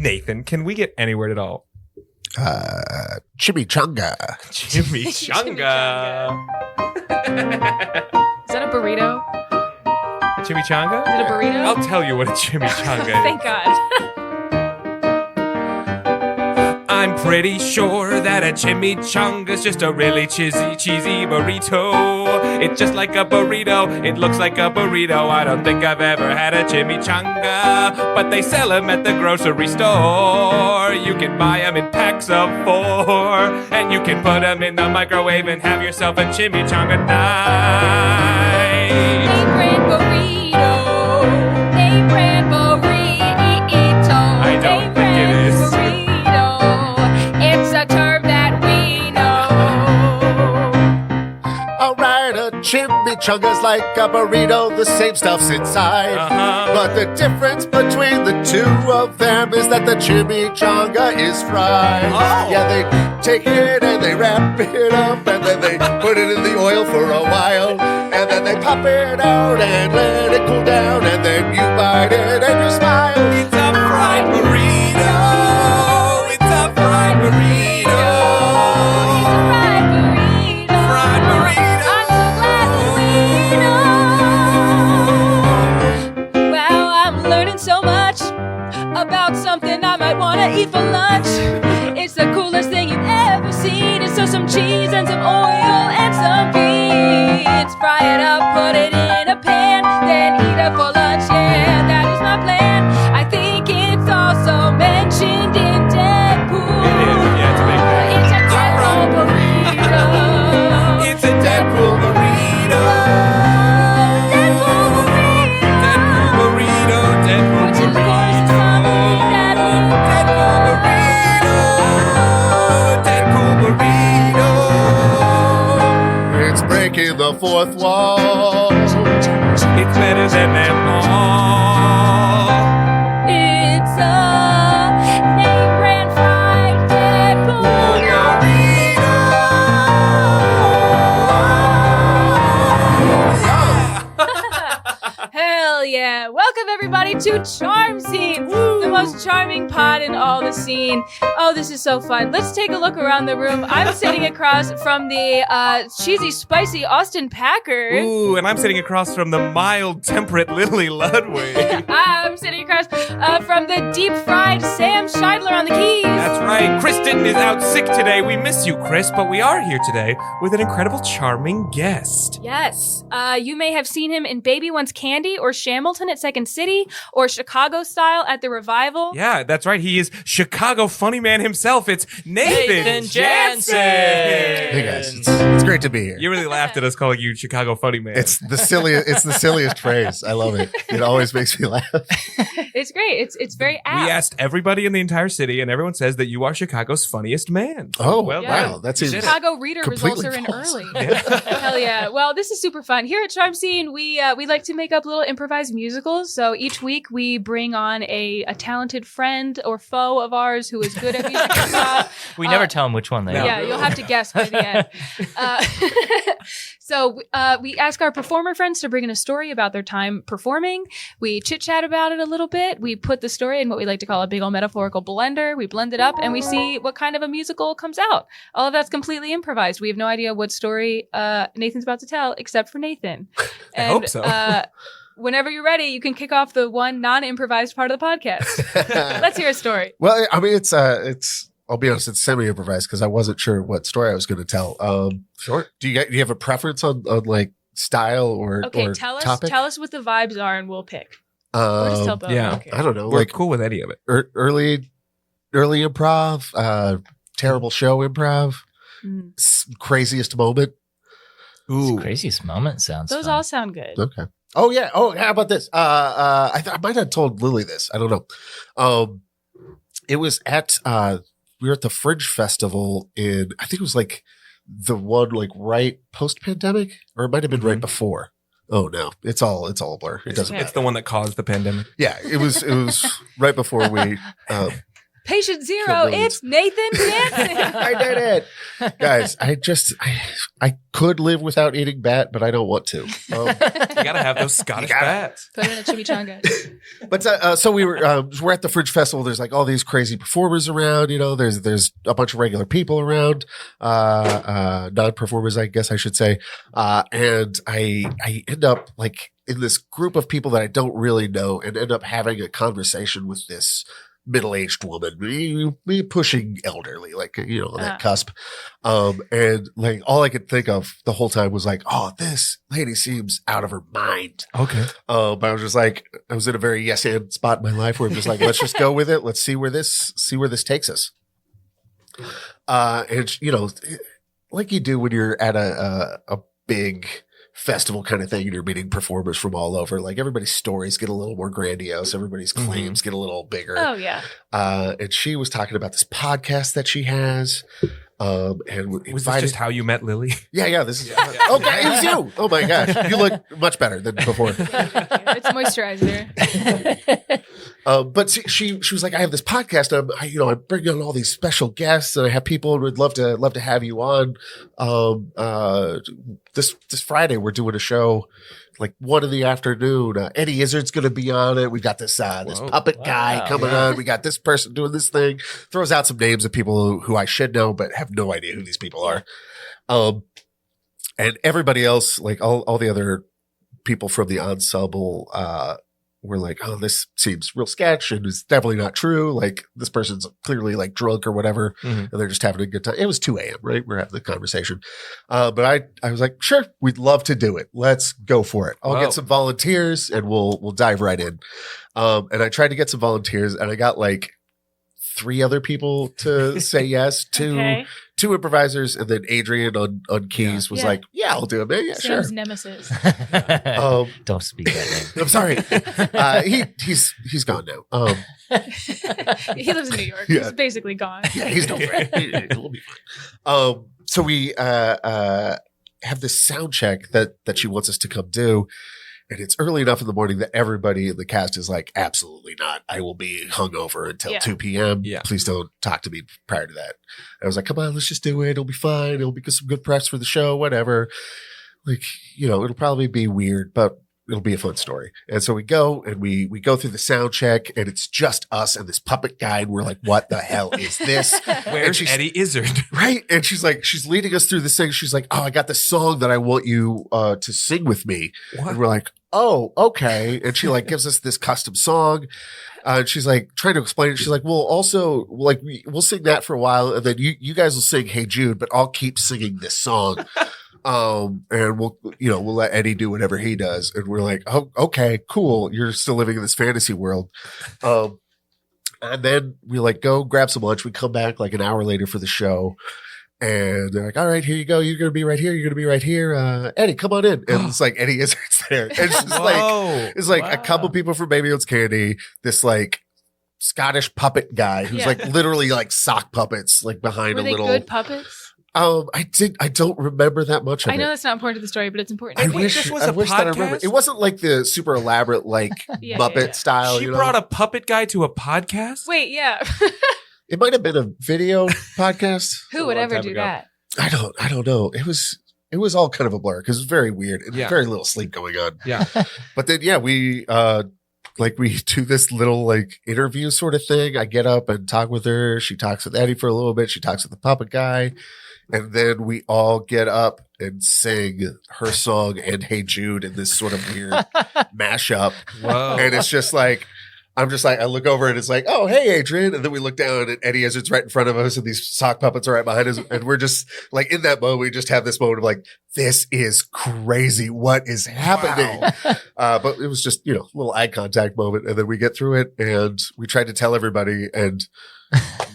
Nathan, can we get any word at all? Chimichanga. Chimichanga. Is that a burrito? A chimichanga? Is it a burrito? I'll tell you what a chimichanga is. Thank God. I'm pretty sure that a chimichanga's just a really cheesy burrito. It's just like a burrito. It looks like a burrito. I don't think I've ever had a chimichanga, but they sell them at the grocery store. You can buy them in packs of 4, and you can put them in the microwave and have yourself a chimichanga night. Name brand burrito. Name brand burrito. I don't think it is. It's a term that we know. Alright, a chimichanga's like a burrito, the same stuff's inside. But the difference between the two of them is that the chimichanga is fried. Oh. Yeah, they take it and they wrap it up and then they put it in the oil for a while. And then they pop it out and let it cool down and then you bite it and you smile. It's a fried burrito. It's a fried burrito. Fried burrito. I'm so glad that we know. Wow, I'm learning so much about something I might want to eat for lunch. It's the coolest thing you've ever seen. It's just some cheese and some oil and some beans. Fry it up, put it in a pan, then eat it for lunch. Yeah, that is my plan. I think it's also mentioned in Deadpool. It is. Yeah, it's a big thing. It's a Deadpool burrito. It's a Deadpool burrito. Deadpool burrito. Deadpool burrito. Deadpool Which of course is something that we Deadpool burrito. Deadpool burrito. It's breaking the fourth wall. It's better than them all. It's a name brand fried Deadpool burrito. Hell yeah. Welcome everybody to Charm Scene, the most charming pod in all the scene. Oh, this is so fun. Let's take a look around the room. I'm sitting across from the cheesy, spicy Austin Packer. Ooh, and I'm sitting across from the mild, temperate Lily Ludwig. I'm sitting across from the deep-fried Sam Scheidler on the keys. That's right. Kristen is out sick today. We miss you, Chris, but we are here today with an incredible, charming guest. Yes. You may have seen him in Baby Wants Candy or Shamilton at Second City or Chicago Style at the Revival. Yeah, that's right. He is Chicago funny man himself. It's Nathan Jansen. Hey guys, it's great to be here. You really laughed at us calling you Chicago funny man. It's the silliest phrase. I love it. It always makes me laugh. It's great. It's very apt. We asked everybody in the entire city, and everyone says that you are Chicago's funniest man. Oh, well yeah. done. Wow. That seems Chicago reader results completely are in false. early. Hell yeah. Well, this is super fun. Here at Charm Scene, we like to make up little improvised musicals. So each week we bring on a talented friend or foe of ours who is good at music. We never tell them which one they No. are. Yeah, you'll have to guess by the end. So we ask our performer friends to bring in a story about their time performing. We chit-chat about it a little bit. We put the story in what we like to call a big old metaphorical blender. We blend it up and we see what kind of a musical comes out. All of that's completely improvised. We have no idea what story Nathan's about to tell, except for Nathan. I hope so. Whenever you're ready, you can kick off the one non-improvised part of the podcast. Let's hear a story. Well, I mean, it's. I'll be honest, it's semi-improvised because I wasn't sure what story I was going to tell. Sure. Do you have a preference on like style or Okay, or tell topic? us what the vibes are and we'll pick. Or just tell both. yeah. Okay. I don't know, We're like cool with any of it. early improv, terrible show improv, Mm. craziest moment. Ooh. Craziest moment sounds Those fun. all sound good. Okay. Oh yeah. Oh, how about this? I might have told Lily this. I don't know. It was at we were at the Fringe Festival in, I think it was like the one like right post pandemic, or it might have been right before. Oh no, it's all a blur. It doesn't Okay. It's the one that caused the pandemic. Yeah, it was right before we Patient zero, Millions. it's Nathan Jansen. I did it, guys. I could live without eating bat, but I don't want to. You gotta have those Scottish bats. Put it in a chimichanga. But so we're at the Fringe Festival. There's like all these crazy performers around. You know, there's a bunch of regular people around, non-performers, I guess I should say. And I end up like in this group of people that I don't really know, and end up having a conversation with this middle-aged woman, me pushing elderly, like, you know, on that cusp. And like all I could think of the whole time was like, oh, this lady seems out of her mind. Okay. But I was just like, I was in a very yes and spot in my life where I'm just like, let's just go with it. Let's see where this takes us. And you know, like you do when you're at a big festival kind of thing and you're meeting performers from all over, like everybody's stories get a little more grandiose, everybody's claims get a little bigger. Oh yeah. And she was talking about this podcast that she has. And Was this just how you met Lily? yeah, this is okay. It was you. Oh my gosh, you look much better than before. It's moisturizer. But she was like, I have this podcast. I'm bringing on all these special guests, and I have people who would love to have you on. This Friday we're doing a show, like 1 PM. Eddie Izzard's going to be on it. We got this puppet guy coming on. We got this person doing this thing. Throws out some names of people who I should know, but have no idea who these people are. And everybody else, like all the other people from the ensemble, were like, oh, this seems real sketch and it's definitely not true. Like this person's clearly like drunk or whatever, and they're just having a good time. It was 2 AM, right? We're having the conversation. But I was like, sure, we'd love to do it. Let's go for it. I'll get some volunteers and we'll dive right in. And I tried to get some volunteers and I got like 3 other people to say yes, two improvisers, and then Adrian on keys was like, yeah, I'll do it, man. Yeah, Sam's sure. nemesis. Don't speak that name. I'm sorry. He's gone now. He lives in New York. Yeah. He's basically gone. Yeah, he's no threat. We'll be fine. So we have this sound check that she wants us to come do. And it's early enough in the morning that everybody in the cast is like, absolutely not. I will be hungover until 2 PM. Yeah. Please don't talk to me prior to that. I was like, come on, let's just do it. It'll be fine. It'll be some good press for the show, whatever. Like, you know, it'll probably be weird, but it'll be a fun story. And so we go and we go through the sound check and it's just us and this puppet guy. And we're like, what the hell is this? Where's Eddie Izzard? Right. And she's leading us through this thing. She's like, oh, I got this song that I want you to sing with me. What? And we're like, oh, okay. And she like gives us this custom song. And she's like trying to explain it. She's like, well, also like we'll sing that for a while. And then you guys will sing Hey Jude, but I'll keep singing this song. And we'll let Eddie do whatever he does. And we're like, oh, okay, cool. You're still living in this fantasy world. And then we like go grab some lunch. We come back like an hour later for the show. And they're like, all right, here you go. You're going to be right here. You're going to be right here. Eddie, come on in. And it's like, Eddie Izzard's there. And it's like a couple people from Baby Owns Candy, this like Scottish puppet guy who's like literally like sock puppets, like behind Were a they little. good puppets? I don't remember that much of it. I know that's not important to the story, but it's important. I wish that I remember. It wasn't like the super elaborate, like Muppet style. She brought a puppet guy to a podcast? Wait, yeah. It might have been a video podcast. Who would ever do that? I don't know. It was all kind of a blur because it was very weird and very little sleep going on. Yeah. But then, we we do this little like interview sort of thing. I get up and talk with her. She talks with Eddie for a little bit. She talks with the puppet guy. And then we all get up and sing her song and Hey Jude in this sort of weird mashup. Whoa. And it's just like, I'm just like, I look over and it's like, oh, hey, Adrian. And then we look down and Eddie Izzard's right in front of us and these sock puppets are right behind us. And we're just like, in that moment, we just have this moment of like, this is crazy. What is happening? Wow. But it was just, a little eye contact moment. And then we get through it and we tried to tell everybody and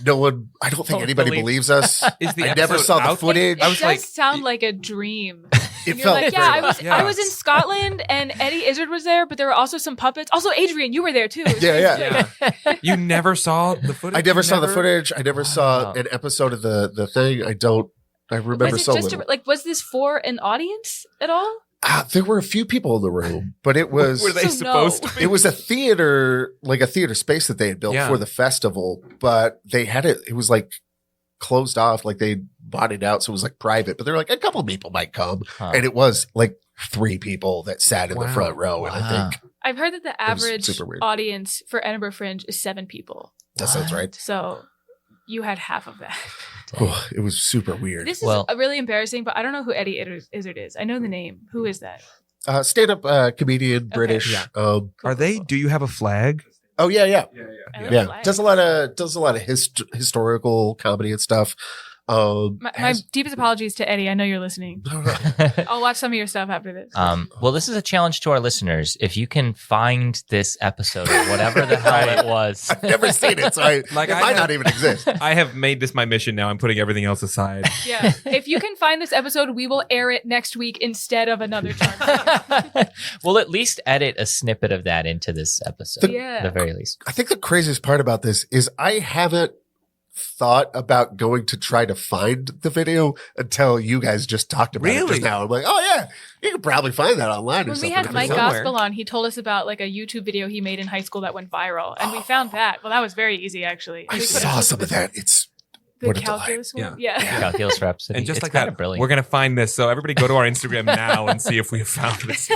no one, I don't think anybody believes us. I never saw the footage. It does sound like a dream. It felt like, I was in Scotland and Eddie Izzard was there, but there were also some puppets. Also, Adrian, you were there too. Yeah. You never saw the footage? I never saw the footage. I never saw an episode of the thing. I remember so little. Was this for an audience at all? There were a few people in the room, but it was Were they So supposed no. to be? it was a theater, like a theater space that they had built Yeah. for the festival, but they had it was like closed off, like they bought it out, so it was like private, but they're like a couple people might come. Huh. And it was like 3 people that sat in the Wow. front row. And I Wow. think I've heard that the was average super weird. audience for Edinburgh Fringe is 7 people. that sounds right. So you had half of that. Oh, it was super weird. This is Well- really embarrassing, but I don't know who Eddie Izzard is. I know the name. Who is that? Stand-up comedian, British. Yeah. Cool, Are they? cool. Do you have a flag? Oh yeah. I love Yeah. flags. Does a lot of historical comedy and stuff. My has- deepest apologies to Eddie. I know you're listening. I'll watch some of your stuff after this. Well, this is a challenge to our listeners. If you can find this episode or whatever the hell it was. I've never seen it, so it I might have- not even exist. I have made this my mission now. I'm putting everything else aside. Yeah. If you can find this episode, we will air it next week instead of another time. We'll at least edit a snippet of that into this episode. Yeah. At the very least. I think the craziest part about this is I haven't thought about going to try to find the video until you guys just talked about it Really? just now. I'm like, oh yeah, you can probably find that online or When we something. had Mike somewhere. Gospel on, he told us about like a YouTube video he made in high school that went viral, and we found that. Well, that was very easy actually. I We put saw it- some of that. It's The what a delight. calculus one. Yeah. Yeah. Calculus for Rhapsody. And just It's like kinda that, brilliant. we're going to find this. So everybody go to our Instagram now and see if we have found this.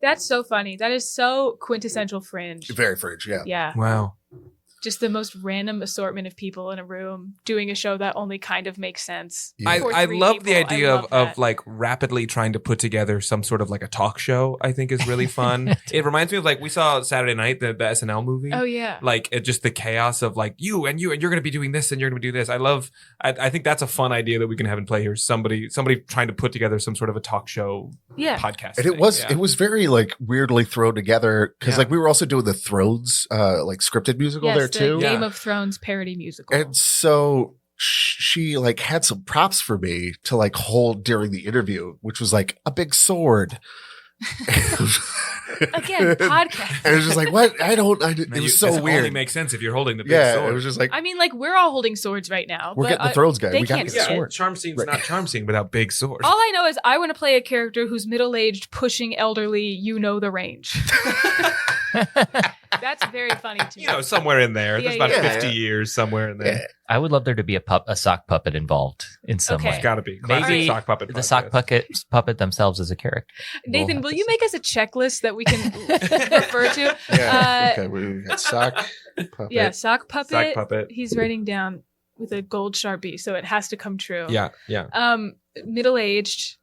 That's so funny. That is so quintessential Fringe. very fringe. Yeah. Yeah. Wow. Just the most random assortment of people in a room doing a show that only kind of makes sense. Yeah. For I 3 love the people. I idea love of that. like rapidly trying to put together some sort of like a talk show. I think is really fun. It reminds me of like we saw Saturday Night, the SNL movie. Oh yeah. Like just the chaos of like you and you're going to be doing this and you're going to do this. I think that's a fun idea that we can have in play here. Somebody trying to put together some sort of a talk show Yeah. podcast. And it thing. was Yeah. it was very like weirdly thrown together because Yeah. like we were also doing the Thrones like scripted musical Yes, there the too. Game Yeah. of Thrones parody musical. And so she like had some props for me to like hold during the interview, which was like a big sword. Again, podcast. And it was just like, what? It And was this so only weird. makes sense if you're holding the big Yeah, sword. it was just like, I mean, like we're all holding swords right now. we're but getting the Thrones guy. they We got to can't get the see it. sword. charm scene's Right. not charm scene without big sword. All I know is I want to play a character who's middle-aged, pushing elderly. You know the range. That's very funny to me. You know, somewhere in there. Yeah, There's about yeah. 50 years somewhere in there. Yeah. I would love there to be a sock puppet involved in some Okay. way. It's got to be. Maybe Classic sock puppet. The sock podcast. puppet themselves as a character. Nathan, We'll will have you to make us a checklist that we can refer to? Yeah. Okay, we got sock puppet. Yeah, sock puppet. Sock puppet. He's writing down with a gold Sharpie, so it has to come true. Yeah, yeah. Middle-aged.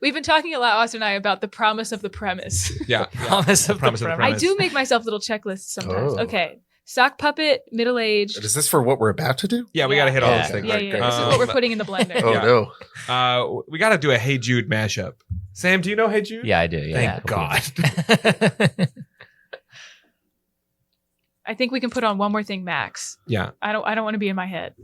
We've been talking a lot, Austin and I, about the promise of the premise. Yeah. Promise of Promise the of the premise. I do make myself little checklists sometimes. Oh. Okay. Sock puppet, middle-aged. Is this for what we're about to do? Yeah, we Yeah. got to hit all Yeah. those things. Yeah, Right, yeah. great. This is what we're putting in the blender. Oh Yeah. no. We got to do a Hey Jude mashup. Sam, do you know Hey Jude? Yeah, I do. Yeah. Thank God. I think we can put on one more thing, Max. Yeah. I don't want to be in my head.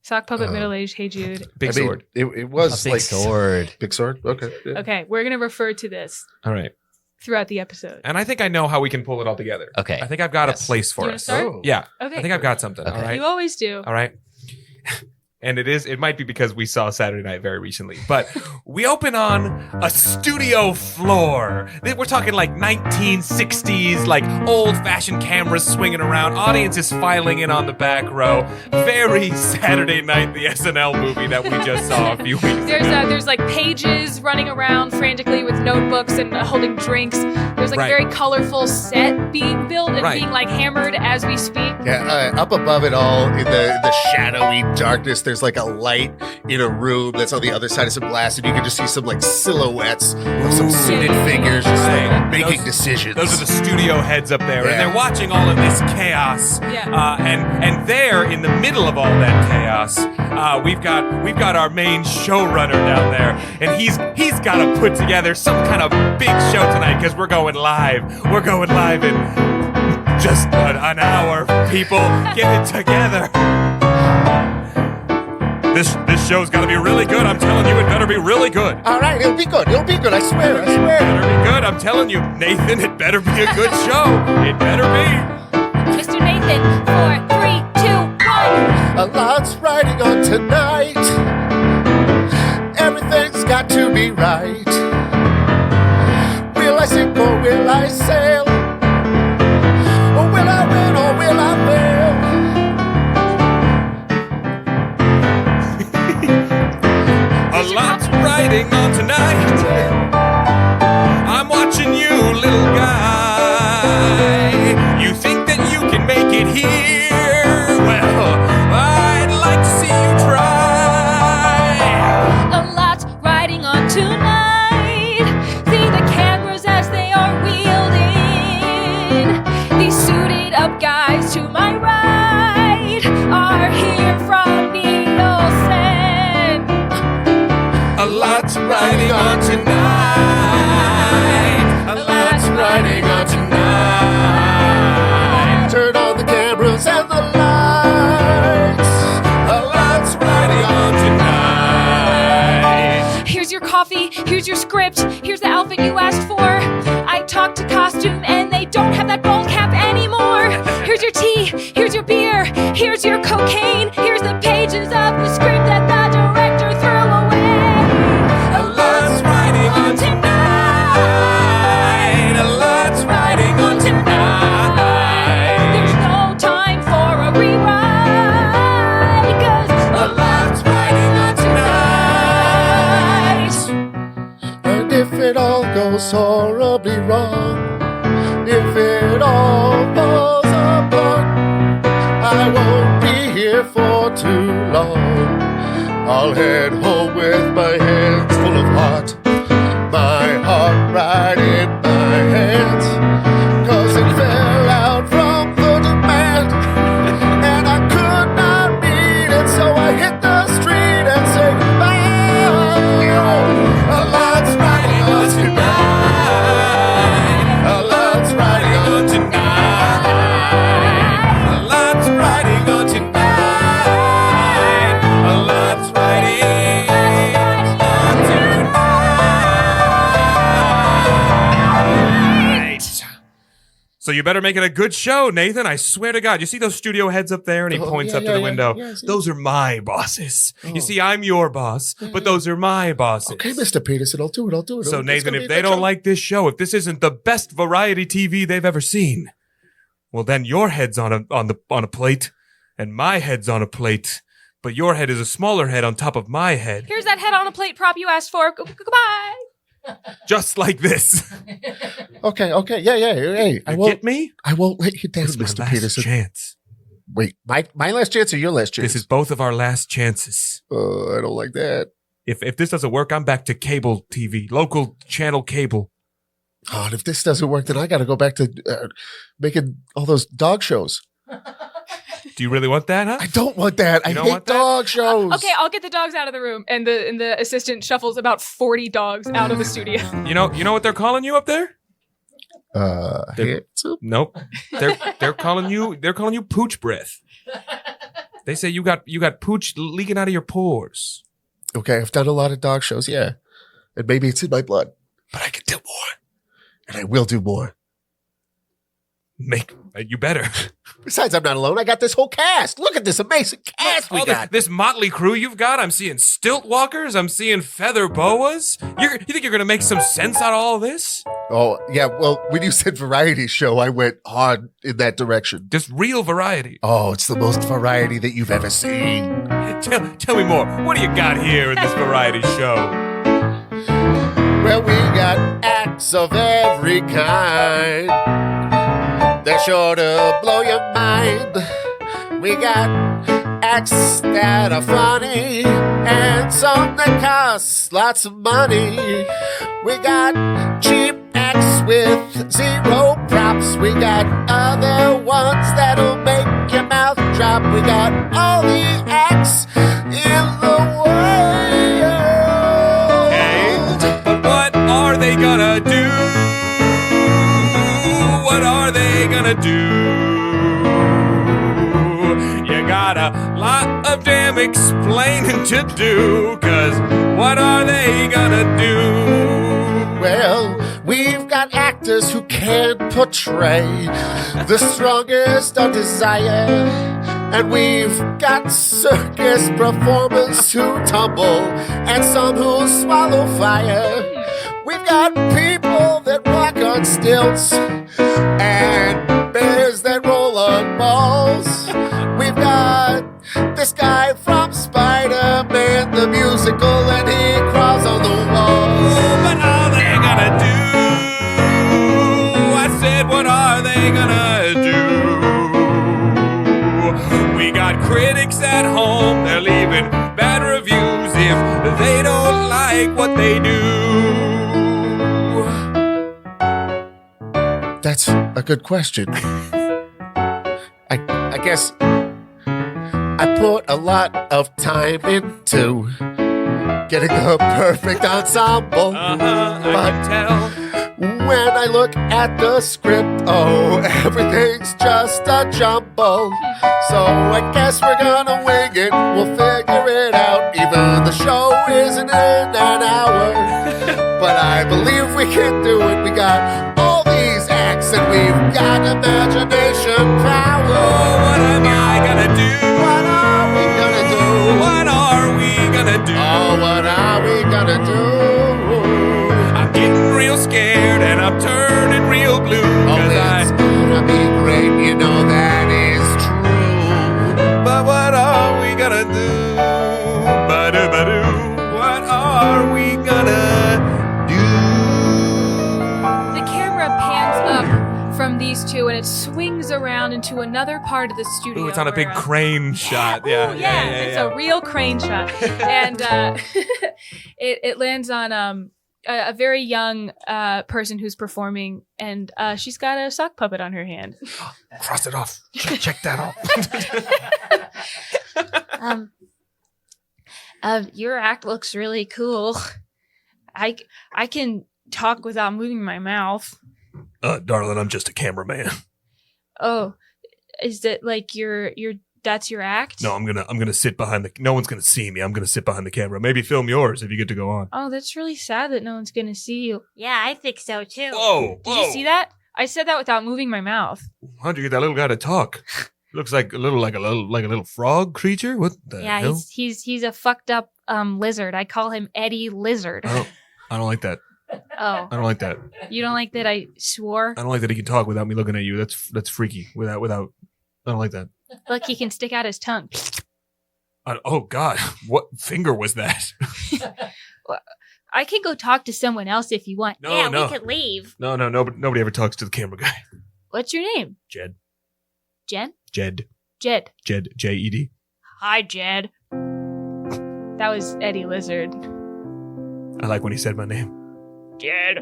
Sock puppet, Uh, middle-aged, hey Jude. Big I mean, sword. It A was big like sword. big sword. Okay. Yeah. Okay, we're gonna refer to this All right. throughout the episode. And I think I know how we can pull it all together. Okay. I think I've got Yes. a place You for wanna us. start? Oh. Yeah. Okay. I think I've got something. Okay. All right. You always do. All right. And it might be because we saw Saturday Night very recently, but we open on a studio floor. We're talking like 1960s, like old fashioned cameras swinging around, audiences filing in on the back row. Very Saturday Night, the SNL movie that we just saw a few weeks ago. There's like pages running around frantically with notebooks and holding drinks. There's like Right. a very colorful set being built and Right. being like hammered as we speak. Yeah, up above it all in the shadowy darkness, there's like a light in a room that's on the other side of some glass, and you can just see some like silhouettes of some suited figures just like Right. making Those- decisions. Those are the studio heads up there, and Yeah. they're watching all of this chaos. Yeah. And there, in the middle of all that chaos, we've got our main showrunner down there, and he's got to put together some kind of big show tonight because we're going live. We're going live in just an hour. People, get it together. This show's got to be really good. I'm telling you, it better be really good. All right, it'll be good. It'll be good. I swear. I It swear. better be good. I'm telling you, Nathan, it better be a good show. It better be. Mr. Nathan, 4, 3, 2, 1. A lot's riding on tonight. got to be right. Will I sink or will I sail? Or will I win or will I fail? A lot's riding on tonight. I'm watching you, little guy. You think that you can make it here? Well, I'd like to see you try. A lot's riding on tonight. See the cameras as they are wheeled in. These suited up guys to my right are here from Nielsen. A lot's riding on tonight. A lot's riding on tonight. Turn on the cameras and the lights. A lot's riding on tonight. Here's your coffee, here's your script, here's the outfit you asked for. I talked to costume and they don't have that bald cap anymore. Here's your tea, here's your beer, here's your cocaine, here's the pages of the script that the director threw away. A lot's riding on tonight. A lot's riding on tonight. There's no time for a rewrite, 'cause A lot's riding on tonight. And if it all goes horribly wrong, if it all falls apart, I won't be here for too long. I'll head home with my hands full of heart, my heart right in my hands, 'cause it fell out from the demand, and I could not read it, so I hit the street and said goodbye. A lot's riding on tonight. A lot's riding on tonight. A lot's riding on tonight. A lot's riding on tonight. So you better make it a good show, Nathan. I swear to God. You see those studio heads up there? And he points up to the window. Yeah, I see. Those are my bosses. Oh. You see, I'm your boss, but those are my bosses. Okay, Mr. Peterson, I'll do it. So It's Nathan, gonna be if a they good don't show. like this show, if this isn't the best variety TV they've ever seen, well then your head's on a plate, and my head's on a plate, but your head is a smaller head on top of my head, here's that head on a plate prop you asked for. Goodbye. just like this. Okay, yeah, hey, I You won't get me? let you down, It's my Mr. last Peterson. chance. Wait, my last chance or your last chance? This is both of our last chances. I don't like that. If this doesn't work, I'm back to cable TV, local channel cable. Oh, and if this doesn't work, then I got to go back to making all those dog shows. Do you really want that, huh? I don't want that. I don't hate want that? dog shows. Okay, I'll get the dogs out of the room, and the assistant shuffles about 40 dogs out of the studio. You know what they're calling you up there? Handsome? Nope. They're calling you pooch breath. They say you got pooch leaking out of your pores. Okay, I've done a lot of dog shows, yeah. And maybe it's in my blood. But I can do more. And I will do more. You better. Besides, I'm not alone. I got this whole cast. Look at this amazing cast we All got. this motley crew you've got. I'm seeing stilt walkers. I'm seeing feather boas. You think you're gonna make some sense out of all this? Oh, yeah. Well, when you said variety show, I went hard in that direction. Just real variety. Oh, it's the most variety that you've ever seen. Tell me more. What do you got here in this variety show? Well, we got acts of every kind. They're sure to blow your mind. We got acts that are funny and some that cost lots of money. We got cheap acts with zero props. We got other ones that'll make your mouth drop. We got all the acts in the world. Okay, but what are they gonna do? What are they gonna do? You got a lot of damn explaining to do, 'cause what are they gonna do? Well, we've got actors who can portray the strongest of desire. And we've got circus performers who tumble and some who swallow fire. We've got people that walk on stilts and bears that roll on balls. We've got this guy from Spider-Man the musical, and he crawls on the walls. What are they gonna do? I said, what are they gonna do? We got critics at home, they're leaving bad reviews if they don't like what they do. That's a good question. I guess I put a lot of time into getting the perfect ensemble. I can tell. When I look at the script, oh, everything's just a jumble. So I guess we're gonna wing it, we'll figure it out. Even the show isn't in an hour, but I believe we can do it. We got all these acts and we've got imagination power. Oh, what am I gonna do? What are we gonna do? What are we gonna do? Oh, what are we gonna do? I'm getting real scared and I'm turning real blue. Oh, 'Cause it's gonna be great, you know that is true. But what are we gonna do? Ba-do-ba-do. What are we gonna do? The camera pans up from these two and it swings around into another part of the studio. Ooh, it's on a big where, crane shot. Ooh, Yeah, it's a real crane shot. And it lands on a very young person who's performing, and she's got a sock puppet on her hand. Cross it off. Check that off. Your act looks really cool. I can talk without moving my mouth. Darling, I'm just a cameraman. Oh, is that like that's your act? No, I'm gonna sit behind no one's gonna see me. I'm gonna sit behind the camera. Maybe film yours if you get to go on. Oh, that's really sad that no one's gonna see you. Yeah, I think so too. Whoa! Did you see that? I said that without moving my mouth. How'd you get that little guy to talk? Looks like a little frog creature. What the Yeah, hell? he's a fucked up lizard. I call him Eddie Lizard. I don't like that. Oh, I don't like that. you don't like that I swore? I don't like that he can talk without me looking at you. That's freaky. Without. I don't like that. Look, he can stick out his tongue. Oh God! What finger was that? I can go talk to someone else if you want. Yeah, we could leave. No. Nobody ever talks to the camera guy. What's your name? Jed. Jen? Jed. Jed. J-E-D. Hi, Jed. That was Eddie Lizard. I like when he said my name. Jed.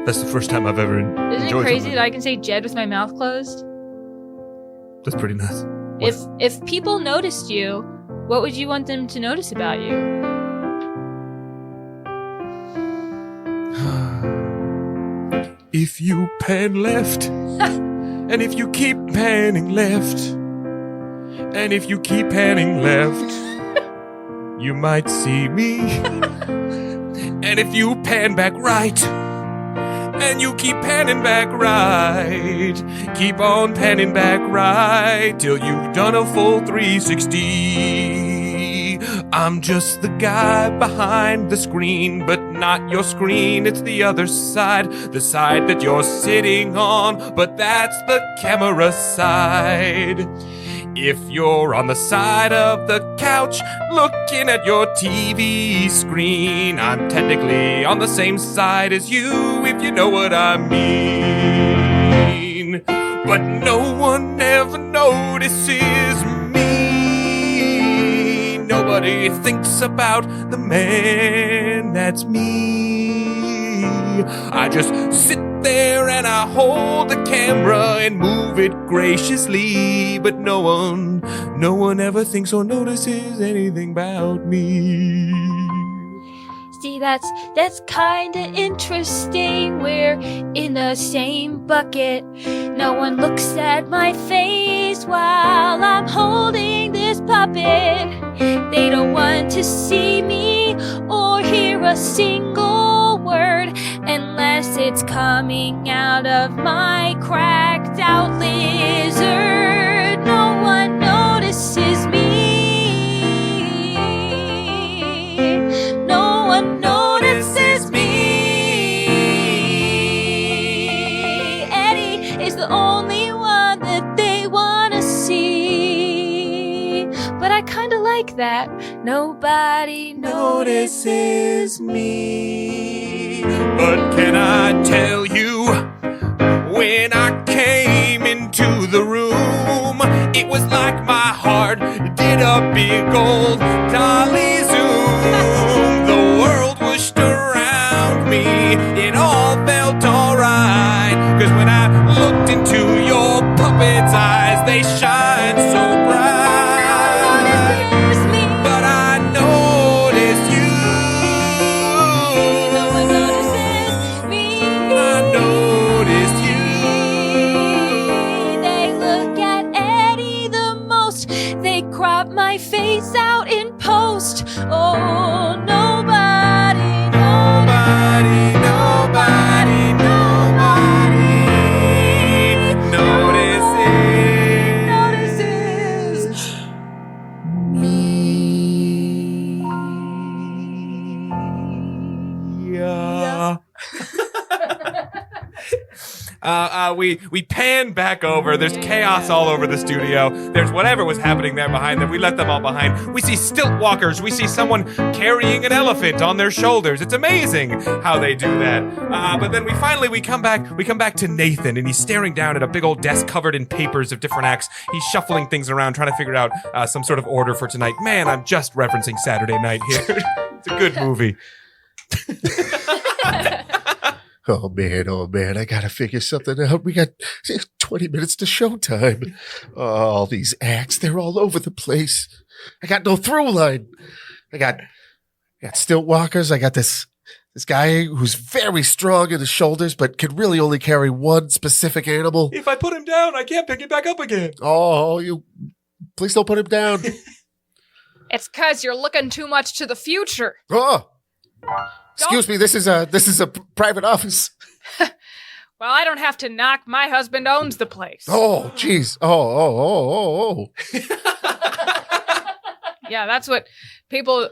That's the first time I've ever Isn't it enjoyed crazy something. that I can say Jed with my mouth closed? That's pretty nice. If people noticed you, what would you want them to notice about you? If you pan left, and if you keep panning left, and if you keep panning left, you might see me. And if you pan back right, and you keep panning back right, keep on panning back right till you've done a full 360. I'm just the guy behind the screen, but not your screen, it's the other side, the side that you're sitting on, but that's the camera side. If you're on the side of the couch looking at your TV screen, I'm technically on the same side as you, if you know what I mean. But no one ever notices me. Nobody thinks about the man that's me. I just sit there and I hold the camera and move it graciously, but no one ever thinks or notices anything about me. See, that's kinda interesting. We're in the same bucket. No one looks at my face while I'm holding this puppet. They don't want to see me or hear a single word unless it's coming out of my cracked out lizard. No one like that. Nobody notices me. But can I tell you, when I came into the room, it was like my heart did a big old dolly zoom. The world whooshed around me, it all felt alright. 'Cause when I looked into your puppet's eyes, they shine so bright. Notices me. But I noticed you. No one notices me. I noticed you. They look at Eddie the most. They crop my face out in post. Oh, nobody, Nobody, nobody, nobody notices. Yeah. We pan back over. There's chaos all over the studio. There's whatever was happening there behind them. We left them all behind. We see stilt walkers. We see someone carrying an elephant on their shoulders. It's amazing how they do that. But then we come back to Nathan, and he's staring down at a big old desk covered in papers of different acts. He's shuffling things around, trying to figure out some sort of order for tonight. Man, I'm just referencing Saturday Night here. It's a good movie. Oh man, I gotta figure something out. We got 20 minutes to showtime. All these acts, they're all over the place. I got no through line. I got stilt walkers. I got this guy who's very strong in the shoulders, but can really only carry one specific animal. If I put him down, I can't pick it back up again. Oh, please don't put him down. It's 'cause you're looking too much to the future. Oh, excuse me. This is a private office. Well, I don't have to knock. My husband owns the place. Oh, jeez. Oh. Yeah, that's what people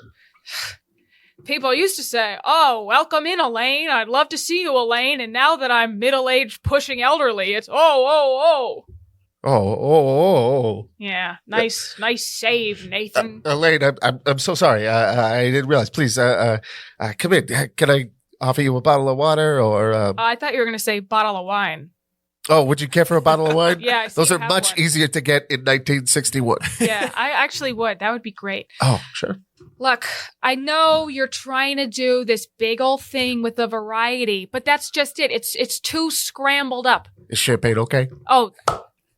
used to say. Oh, welcome in, Elaine. I'd love to see you, Elaine. And now that I'm middle-aged, pushing elderly, it's oh. Oh. Yeah, nice save, Nathan. Elaine, I'm so sorry. I didn't realize. Please, come in. Can I offer you a bottle of water or? I thought you were going to say bottle of wine. Oh, would you care for a bottle of wine? Yeah, I see those you are have much one. easier to get in 1961. Yeah, I actually would. That would be great. Oh, sure. Look, I know you're trying to do this big old thing with the variety, but that's just it. It's too scrambled up. Is champagne okay? Oh,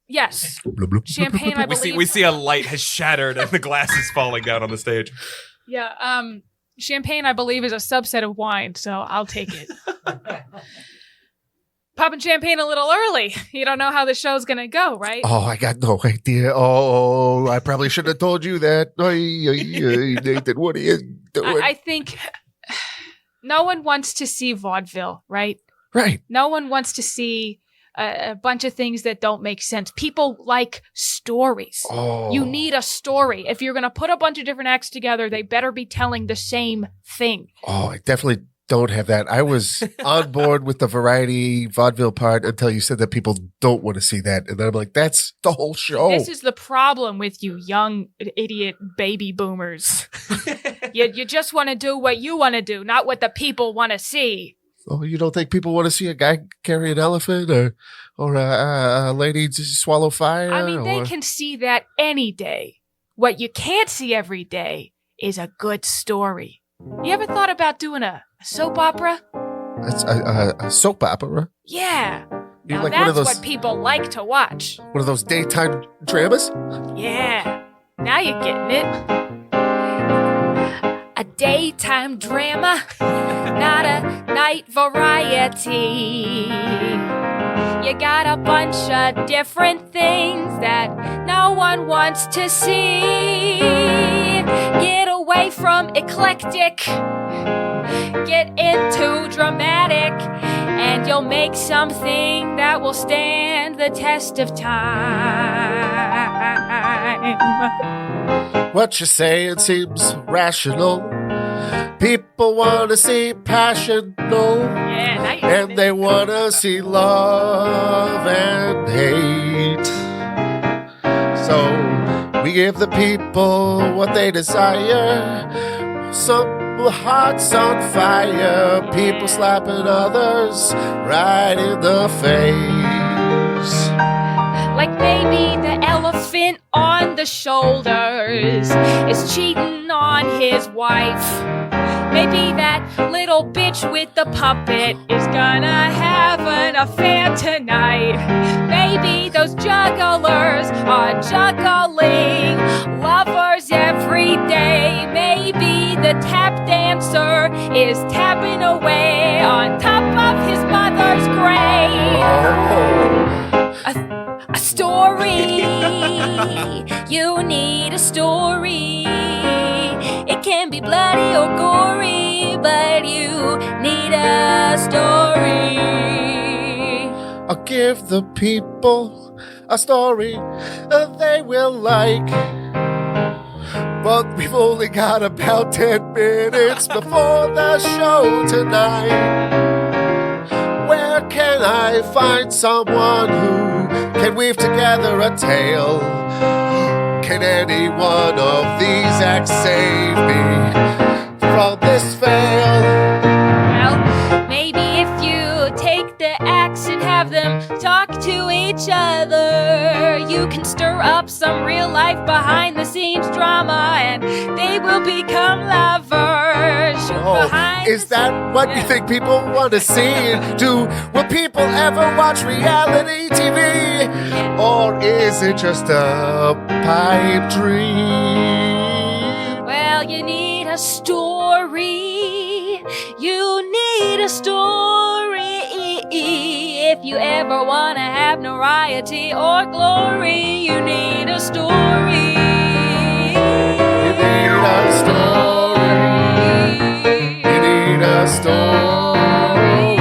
yes. Bloop, bloop. Champagne, I We believe. see a light has shattered and the glass is falling down on the stage. Yeah, champagne, I believe, is a subset of wine, so I'll take it. Popping champagne a little early. You don't know how the show's gonna go, right? Oh, I got no idea. Oh, I probably shouldn't have told you that. Nathan, what are you doing? I think no one wants to see vaudeville, right? Right. No one wants to see a bunch of things that don't make sense. People like stories. Oh. You need a story. If you're going to put a bunch of different acts together, they better be telling the same thing. Oh, I definitely don't have that. I was on board with the variety vaudeville part until you said that people don't want to see that. And then I'm like, that's the whole show. This is the problem with you young idiot baby boomers. You just want to do what you want to do, not what the people want to see. Oh, you don't think people want to see a guy carry an elephant or a lady just swallow fire? I mean, they or- can see that any day. What you can't see every day is a good story. You ever thought about doing a soap opera? That's a soap opera. Yeah. You Now like that's one of those what people like to watch. one of those daytime dramas? Yeah. Now you're getting it. A daytime drama, not a night variety. You got a bunch of different things that no one wants to see. Get away from eclectic, get into dramatic, and you'll make something that will stand the test of time. What you say, it seems rational. People want to see passion, Yeah, now you're and they want to see love and hate. So We give the people what they desire. Some hearts on fire. People slapping others right in the face. Like maybe the elephant on the shoulders is cheating on his wife. Maybe that little bitch with the puppet is gonna have an affair tonight. Maybe those jugglers are juggling lovers every day. Maybe the tap dancer is tapping away on top of his mother's grave. A story. You need a story. It can be bloody or gory, but you need a story. I'll give the people a story that they will like. But we've only got about 10 minutes before the show tonight. Where can I find someone who can weave together a tale? Can any one of these acts save me from this fail? Well, maybe if you take the axe and have them talk to each other, you can stir up some real life behind the scenes drama and they will become lovers. Behind Is the that what you think people want to see? Will people ever watch reality TV? Or is it just a pipe dream? Well, you need a story. You need a story. If you ever want to have notoriety or glory, you need a story. You need a story. You need a story.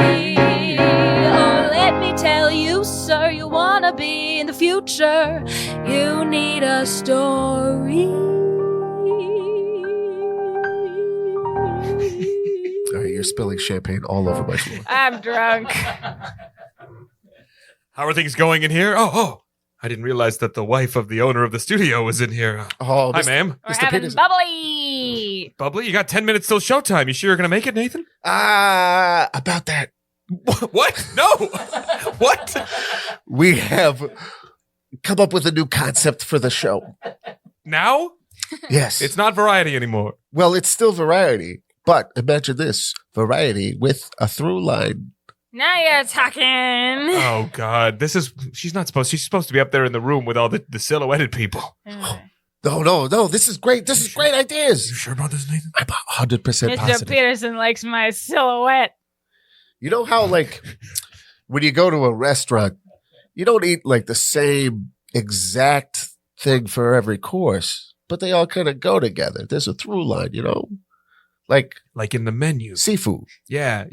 Oh, let me tell you, sir, you want to be in the future. You need a story. All right, you're spilling champagne all over my floor. I'm drunk. How are things going in here? Oh, I didn't realize that the wife of the owner of the studio was in here. Oh, Hi, ma'am. We're Mr. having Peterson. bubbly. Bubbly, you got 10 minutes till showtime. You sure you're going to make it, Nathan? About that. What? No. What? We have come up with a new concept for the show. Now? Yes. It's not variety anymore. Well, it's still variety, but imagine this variety with a through line. Now you're talking. Oh, God. She's supposed to be up there in the room with all the silhouetted people. No. This is great. This is great You ideas. sure about this, Nathan? I'm 100% Mr. positive. Peterson likes my silhouette. You know how, like, when you go to a restaurant, you don't eat, like, the same exact thing for every course, but they all kind of go together. There's a through line, you know? Like Like in the menu. seafood. Yeah.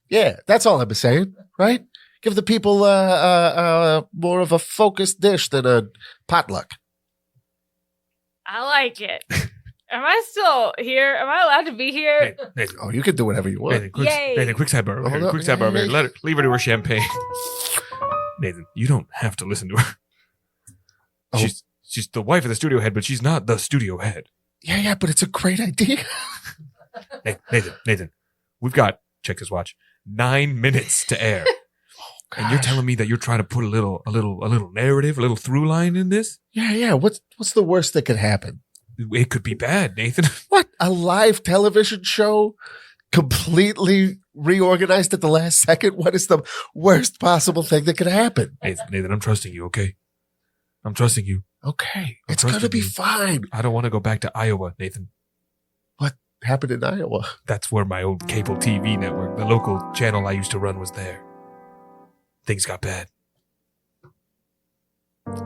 Yeah, that's all I'm saying, right? Give the people more of a focused dish than a potluck. I like it. Am I still here? Am I allowed to be here? Hey, Nathan. Oh, you can do whatever you want. Nathan, quick sidebar over Hold here. up. Quick sidebar over here. Leave her to her champagne. Nathan, you don't have to listen to her. Oh. She's the wife of the studio head, but she's not the studio head. Yeah, but it's a great idea. Hey, Nathan, we've got, check this watch, 9 minutes to air. And you're Gosh. telling me that you're trying to put a little narrative, a little through line in this? Yeah. What's the worst that could happen? It could be bad, Nathan. What? A live television show completely reorganized at the last second? What is the worst possible thing that could happen? Nathan, I'm trusting you, okay? I'm trusting you. Okay. I'm It's going to trusting be you. fine. I don't want to go back to Iowa, Nathan. What happened in Iowa? That's where my old cable TV network, the local channel I used to run, was there. Things got bad.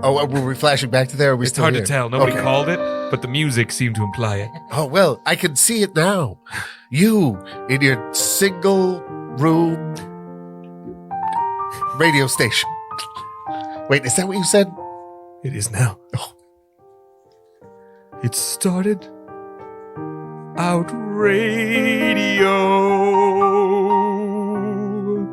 Oh, were we flashing back to there? Or are we It's still hard here? to tell. Nobody Okay. called it, but the music seemed to imply it. Oh, well, I can see it now. You in your single room radio station. Wait, is that what you said? It is now. Oh. It started out radio.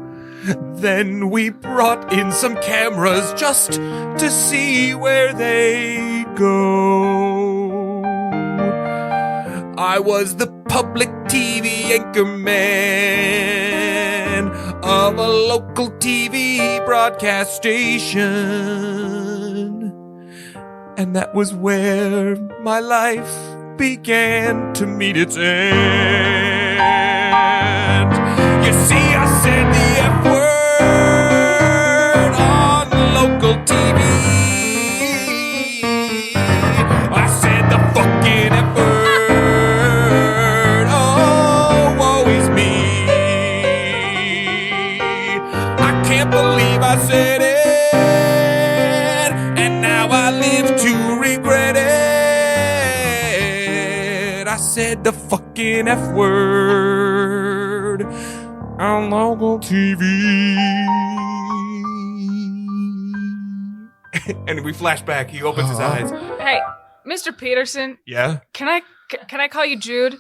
Then we brought in some cameras just to see where they ago. I was the public TV anchorman of a local TV broadcast station. And that was where my life began to meet its end. You see, I said the F word on local TV. I said the fucking F word. Oh, woe is me. I can't believe I said it. And now I live to regret it. I said the fucking F word on local TV. And we flash back. He opens his eyes. Hey, Mr. Peterson, Yeah? can I call you Jude?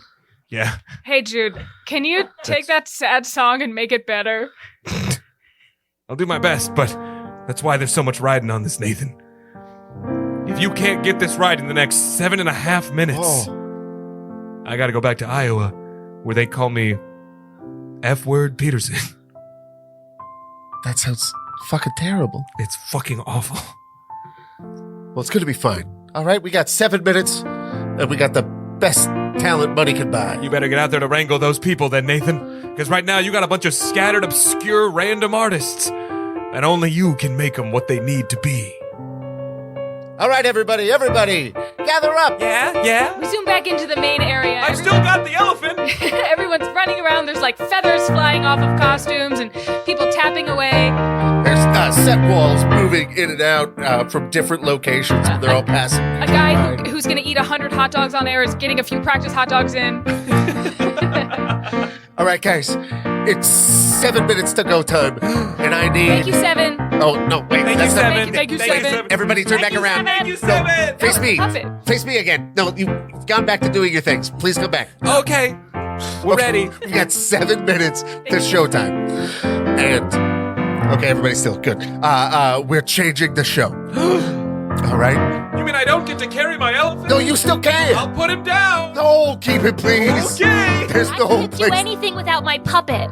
Yeah. Hey, Jude, can you take that sad song and make it better? I'll do my best, but that's why there's so much riding on this, Nathan. If you can't get this right in the next 7.5 minutes, I gotta go back to Iowa, where they call me F-word Peterson. That sounds fucking terrible. It's fucking awful. Well, it's going to be fine. All right, we got 7 minutes, and we got the best talent money can buy. You better get out there to wrangle those people then, Nathan. Because right now you got a bunch of scattered, obscure, random artists. And only you can make them what they need to be. All right, everybody, gather up. Yeah? We zoom back into the main area. I've still got the elephant! Everyone's running around. There's like feathers flying off of costumes and people tapping away. There's set walls moving in and out from different locations. They're all passing. A guy who's going to eat 100 hot dogs on air is getting a few practice hot dogs in. All right, guys, it's 7 minutes to go time, and I need. Thank you, Seven. Oh no! Wait, Thank you, that's not. Seven. Thank you, Seven. Everybody, turn back around. Thank you, No, Seven! face me. Puppet. Face me again. No, you've gone back to doing your things. Please come back. Okay. We're Okay, ready. We got 7 minutes to showtime, and okay, everybody's still good. We're changing the show. All right. You mean I don't get to carry my elephant? No, you still can. I'll put him down. No, keep it, please. Okay. There's I no can't do place. anything without my puppet.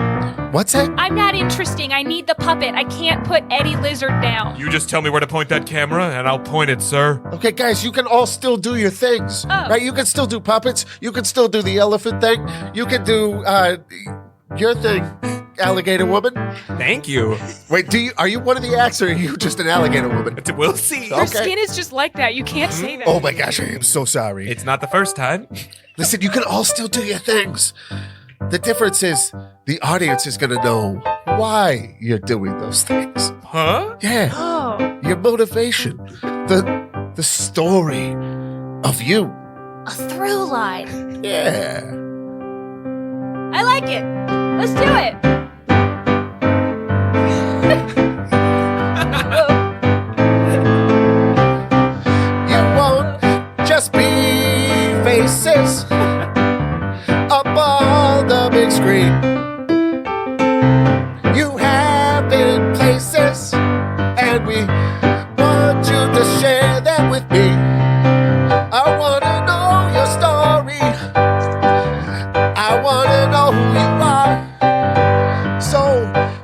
What's that? I'm not interesting. I need the puppet. I can't put Eddie Lizard down. You just tell me where to point that camera, and I'll point it, sir. Okay, guys, you can all still do your things, Oh. right? You can still do puppets. You can still do the elephant thing. You can do your thing, alligator woman. Thank you. Wait, are you one of the acts, or are you just an alligator woman? We'll see. Your Okay. skin is just like that. You can't say that. Oh my gosh, I am so sorry. It's not the first time. Listen, you can all still do your things. The difference is the audience is going to know why you're doing those things. Huh? Yeah, Oh. your motivation, the story of you. A through line. Yeah. I like it. Let's do it. You won't just be faces up on the big screen. You have been places, and we want you to share them with me. I want to know your story. I want to know who you are. So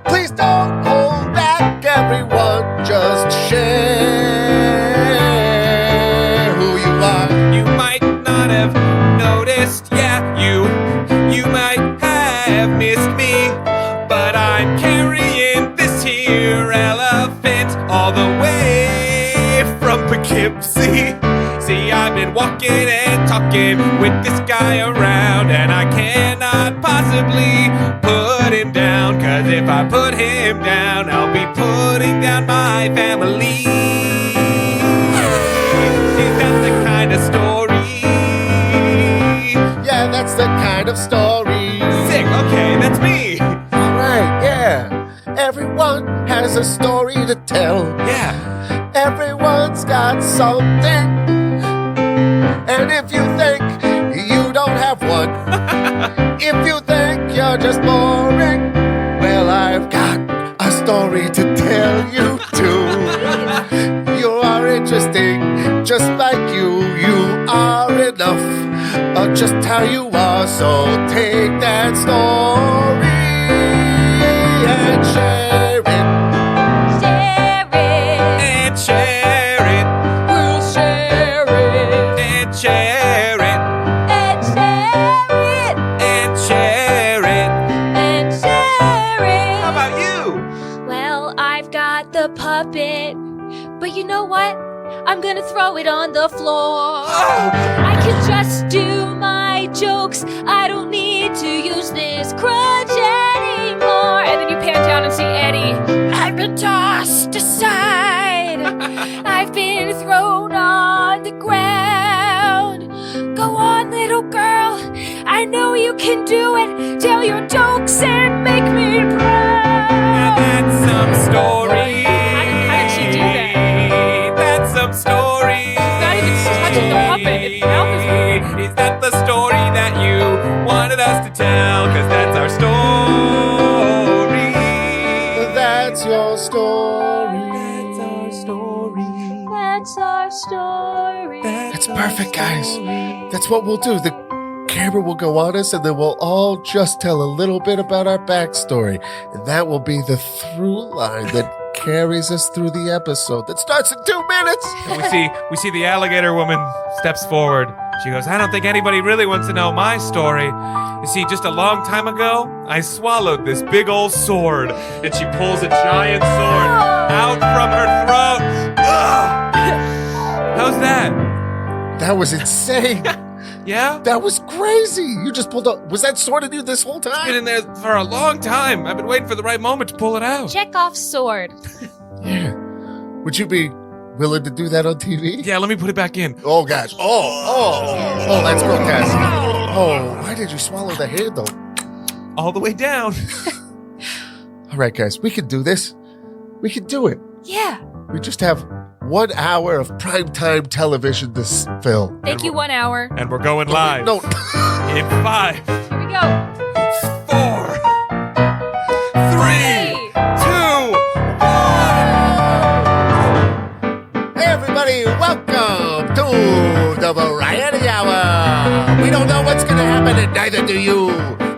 please don't hold back, everyone. Just share who you are. You might not have noticed, yeah, you might have missed me, but I'm carrying this here elephant all the way from Poughkeepsie. See, I've been walking and talking with this guy around, and I cannot possibly put him down, 'cause if I put him down, I'll be putting down my family. Is that the kind of story? Yeah, that's the kind of story. Sick, okay, that's me. All right, yeah. Everyone has a story to tell. Yeah. Everyone's got something. And if you think you don't have one, if you think you're just boring, well, I've got a story to tell you too. You are interesting, just like you just how you are. So take that story and share it. Share it. And share it. We'll share it. And share it. And share it. And share it. And share it. How about you? Well, I've got the puppet, but you know what? I'm gonna throw it on the floor. I can just do my jokes. I don't need to use this crutch anymore. And then you pan down and see Eddie. I've been tossed aside. I've been thrown on the ground. Go on, little girl. I know you can do it. Tell your jokes and make me proud. That's some story. How did she do that? That's some story. She's not even touching the puppet. Its mouth is moving. Is that the story that you wanted us to tell? Because that's our story. That's your story. That's our story. That's our story. That's perfect, guys. That's what we'll do. The camera will go on us, and then we'll all just tell a little bit about our backstory. And that will be the through line that carries us through the episode that starts in 2 minutes. And we see the alligator woman steps forward. She goes, I don't think anybody really wants to know my story. You see, just a long time ago, I swallowed this big old sword. And she pulls a giant sword out from her throat. Ugh! How's that? That was insane. Yeah? That was crazy. You just pulled up. Was that sword in you this whole Been time? in there for a long time. I've been waiting for the right moment to pull it out. Chekhov's sword. Yeah. Would you be willing to do that on TV? Yeah, let me put it back in. Oh, gosh. Oh, that's grotesque. Oh, why did you swallow the handle? All the way down. All right, guys, we can do this. We can do it. Yeah. We just have 1 hour of primetime television to fill. Thank you, 1 hour. And we're going live. No. In 5, Here we go. 4, 3, 2, 1. Hey, everybody, welcome to the Variety Hour. We don't know what's going to happen, and neither do you.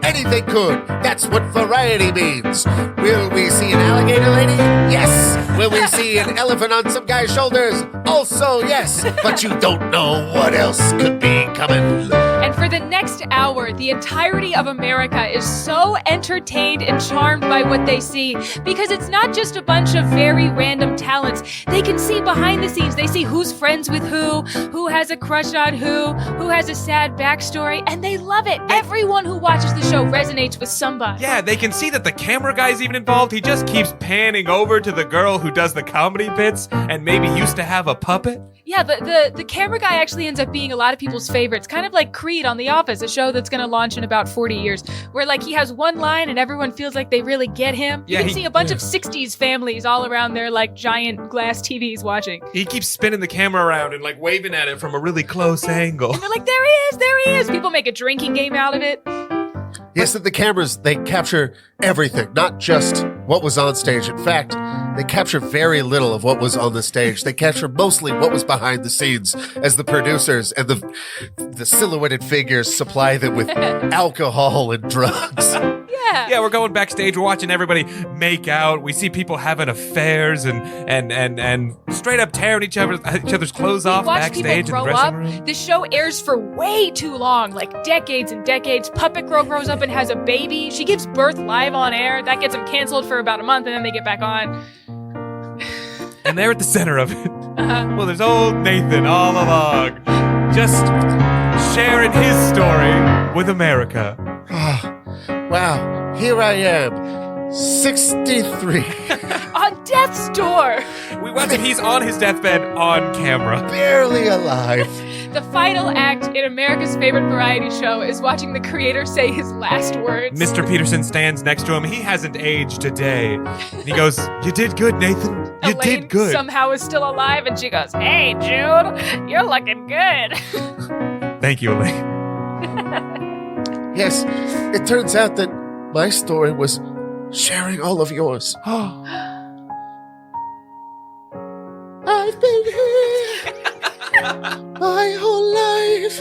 Anything could. That's what variety means. Will we see an alligator lady? Yes. Will we see an elephant on some guy's shoulders? Also, yes. But you don't know what else could be coming. And for the next hour, the entirety of America is so entertained and charmed by what they see because it's not just a bunch of very random talents. They can see behind the scenes. They see who's friends with who has a crush on who has a sad backstory, and they love it. Everyone who watches the show resonates with somebody. Yeah, they can see that the camera guy's even involved. He just keeps panning over to the girl who does the comedy bits and maybe used to have a puppet. Yeah, the camera guy actually ends up being a lot of people's favorites, kind of like Creed on The Office, a show that's going to launch in about 40 years, where like he has one line and everyone feels like they really get him. You Yeah, can see a bunch of 60s families all around their like giant glass TVs watching. He keeps spinning the camera around and like waving at it from a really close angle. And they're like, there he is. People make a drinking game out of it. Yes, and the cameras, they capture everything, not just what was on stage. In fact, they capture very little of what was on the stage. They capture mostly what was behind the scenes as the producers and the silhouetted figures supply them with alcohol and drugs. Yeah, we're going backstage. We're watching everybody make out. We see people having affairs and straight up tearing each other's clothes off Watch backstage people in the grow up. dressing room. This show airs for way too long, like decades and decades. Puppet Girl grows up and has a baby. She gives birth live on air. That gets them canceled for about a month, and then they get back on. And they're at the center of it. Well, there's old Nathan all along, just sharing his story with America. Wow, here I am, 63, On death's door. We watch it. He's on his deathbed on camera. barely alive. The final act in America's favorite variety show is watching the creator say his last words. Mr. Peterson stands next to him. He hasn't aged a day. And he goes, "You did good, Nathan. You Elaine did good." somehow is still alive, and she goes, "Hey, Jude, you're looking good." Thank you, Elaine. Yes, it turns out that my story was sharing all of yours. I've been here my whole life,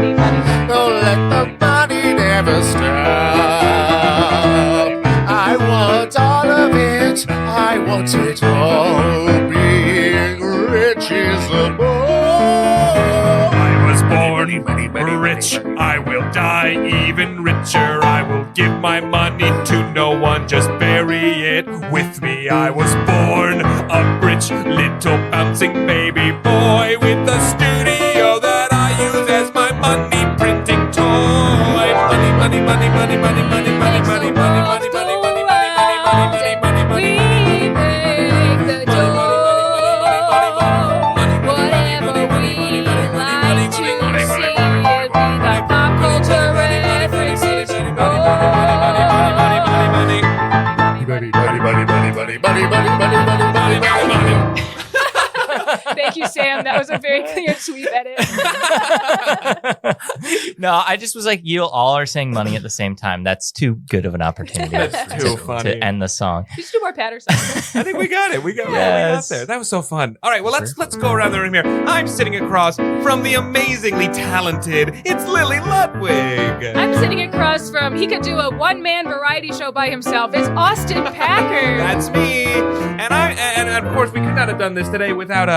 money, money. Don't let the money never stop. I want all of it. I want it all. Being rich is the goal. I was born rich. I will die even richer. I will give my money to no one. Just bury it with me. I was born a rich little bouncing baby boy with a studio that I use as my money printing toy. Money, money, money, money, money, money, money, money, money, money, money, money, money, money, money, money, money. We break the door. Whatever we like to see, it be like pop culture references. Thank you, Sam. That was a very clear sweep edit. No, I just was like, you all are saying money at the same time. That's too good of an opportunity That's too funny. to end the song. You should do more Patterson. I think we got it. We got Yes. there. That was so fun. All right, well let's go around the room here. I'm sitting across from the amazingly talented. It's Lily Ludwig. I'm sitting across from, he could do a one-man variety show by himself. It's Austin Packer. That's me. And of course we could not have done this today without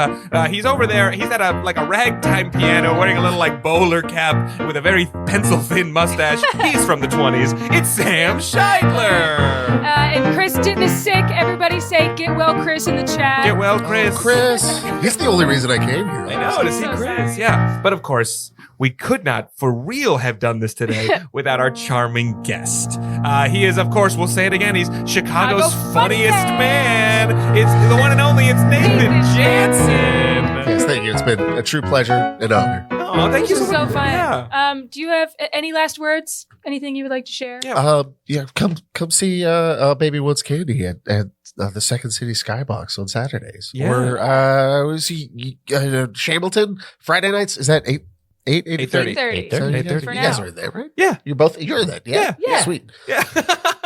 he's over there. He's at a ragtime piano wearing a little like bowler cap with a very pencil thin mustache. He's from the 20s. It's Sam Scheidler. And Kristen is sick. Everybody say, get well, Chris, in the chat. Get well, Chris. Chris, he's the only reason I came here. I know, to see So Chris. sorry. Yeah. But of course, we could not for real have done this today without our charming guest. He is, of course, we'll say it again, he's Chicago's Chicago funniest funny man. It's the one and only, it's Nathan Jansen. Yes, thank you. It's been a true pleasure and honor. Oh, thank you This so is much. so fun. Yeah. Do you have any last words? Anything you would like to share? Yeah. Come see Baby Woods Candy at the Second City Skybox on Saturdays. Yeah. Or was he Shambleton Friday nights? Is that 8:30? 8:30. So you 8:30. guys- For you guys now. are there, right? Yeah. You're there. Yeah. Yeah. Sweet. Yeah.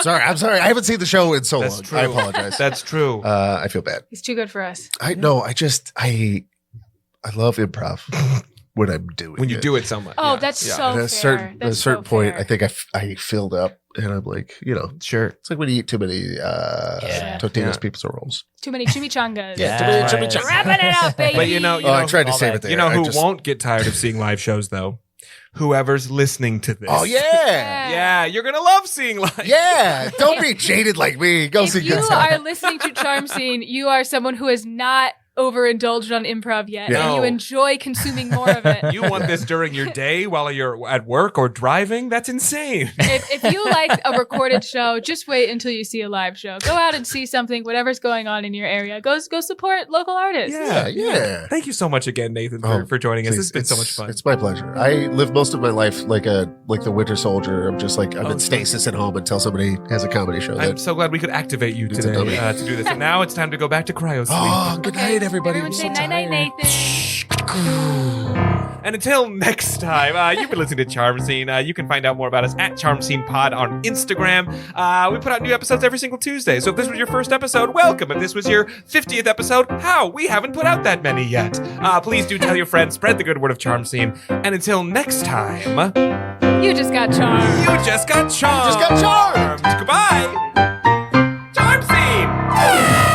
I'm sorry. I haven't seen the show in so That's long. true. I apologize. That's true. I feel bad. He's too good for us. I know. I love improv when I'm doing When you it. do it so much. Oh, Yeah. that's Yeah. so At fair. a certain That's certain so point, fair. I think I filled up, and I'm like, Sure. it's like when you eat too many Totino's Yeah. pizza rolls. Too many chimichangas. Yeah, Yes. too many chimichangas. Wrapping it up, baby. But you know, I tried to all save that. it there. You know I who just- won't get tired of seeing live shows though? Whoever's listening to this. Oh yeah, Yeah, you're gonna love seeing live. yeah. Don't be jaded like me. Go see If you good stuff. are listening to Charm Scene, you are someone who has not overindulged on improv yet, Yeah. and you No. enjoy consuming more of it. You want this during your day while you're at work or driving? That's insane. If you like a recorded show, just wait until you see a live show. Go out and see something, whatever's going on in your area. Go support local artists. Yeah. Thank you so much again, Nathan, Oh, for joining us. Please, This has been so much fun. It's my pleasure. I live most of my life like the Winter Soldier. I'm just like I'm Oh, in stasis at home until somebody has a comedy show. I'm That, so glad we could activate you It's a today dummy. to do this. And now it's time to go back to cryo sleep. oh, good night, everybody. Everyone I'm say so night night, tired. Nathan. And until next time, you've been listening to Charm Scene. You can find out more about us at Charm Scene Pod on Instagram. We put out new episodes every single Tuesday. So if this was your first episode, welcome. If this was your 50th episode, how? We haven't put out that many yet. Please do tell your friends, spread the good word of Charm Scene. And until next time, You just got charmed. you just got charmed. Just got charmed. Goodbye. Charm Scene.